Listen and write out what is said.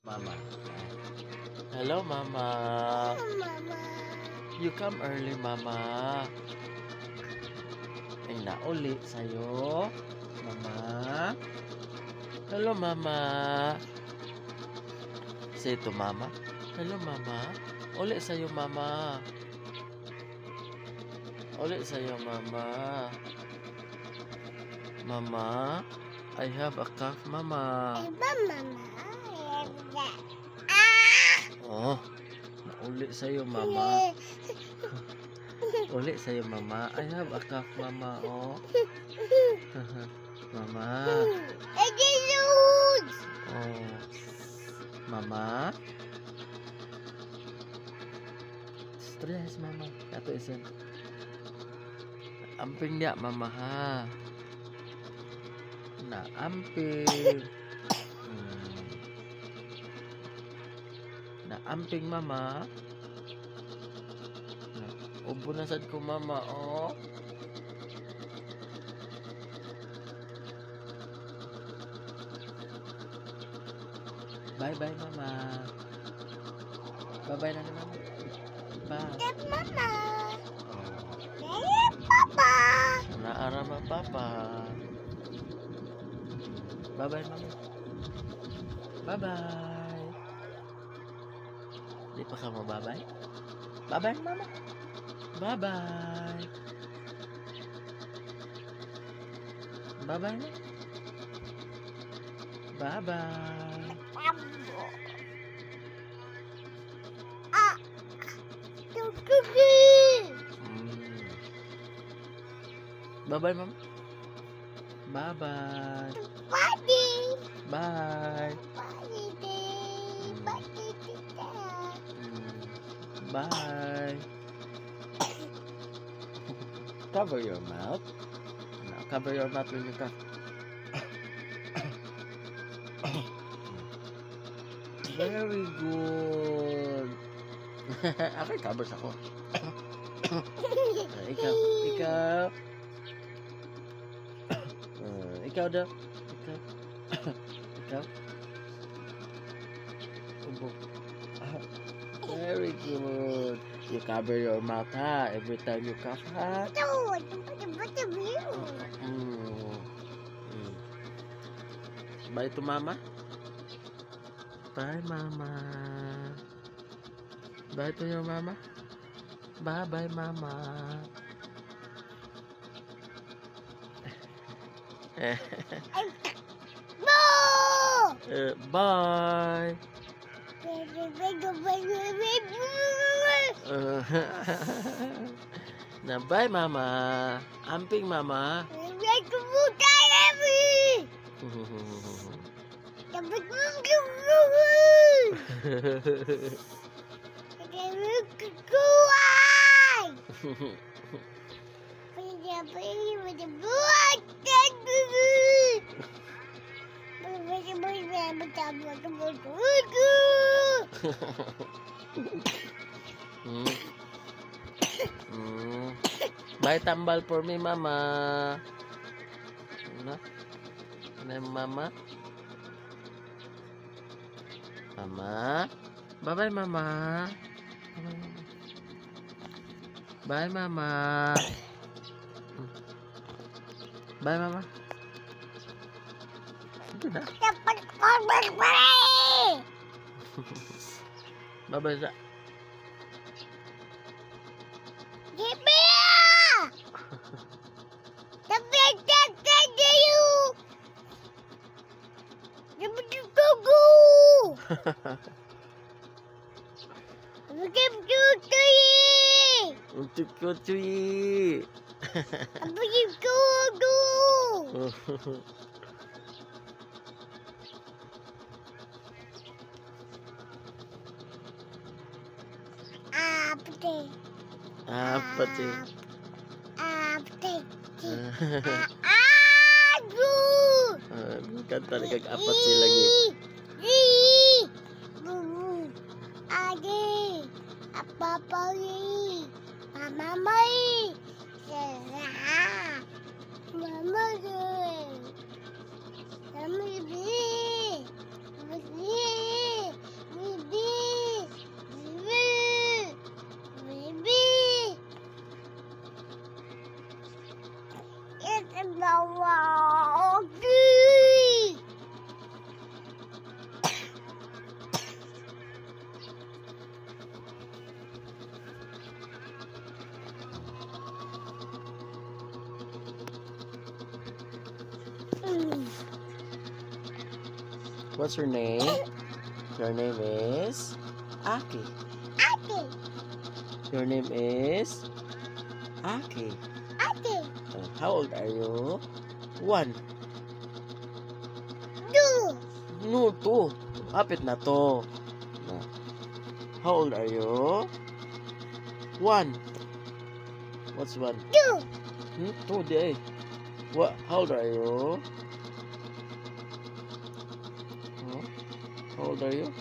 Mama. Hello, Mama. Mama. You come early, Mama. Ay, nauli sa'yo. Mama. Hello, Mama. Say to Mama. Hello, Mama. Uli sa'yo, Mama. Uli sa'yo, Mama. Mama, I have a cough, Mama. Iba, Mama. Oh, uli sa'yo, Mama. Uli sa'yo, Mama. I have a cough, Mama. Oh. Mama. Oh. Mama. Stress, Mama. Ato isin. Amping dia, Mama, ha. Na, amping. Na, amping, Mama. Na, ubo na sad ko, Mama, oh. Bye-bye, Mama. Bye-bye na, Mama. Bye. Mama. Papa. Naarama, Papa. Bye-bye, Mama. Bye-bye. Di pa ka mo bye-bye? Bye-bye, Mama. Bye-bye. Bye-bye na. Bye-bye. Bye-bye, Mama. Bye-bye. Bye. Bye. Cover your mouth. Now, cover your mouth when you cough. Very good. Ako cover ako. Ikaw. Ikaw daw. Ikaw. Ubo. Very good. You cover your mouth, ha? Every time you cough, ha? Bye to Mama. Bye, Mama. Bye to your Mama. Bye-bye, Mama. Bye. Na bye, Mama. Amping, Mama. Bye tambal for me, Mama. Mama. Mama. Bye-bye, Mama. Bye, Mama. Bye, Mama. Sige na. Bye-bye, Sa. Untuk cuci. Apa sih? Bukan tadi apa sih lagi? Apa Mama Mama What's your name? Your name is Aki. Ate. Your name is Aki. Ate. How old are you? 1. Do. No, 2. Kapit na to. How old are you? 1. What's 1? Do. 2 di. What? How old are you? Huh? How old are you?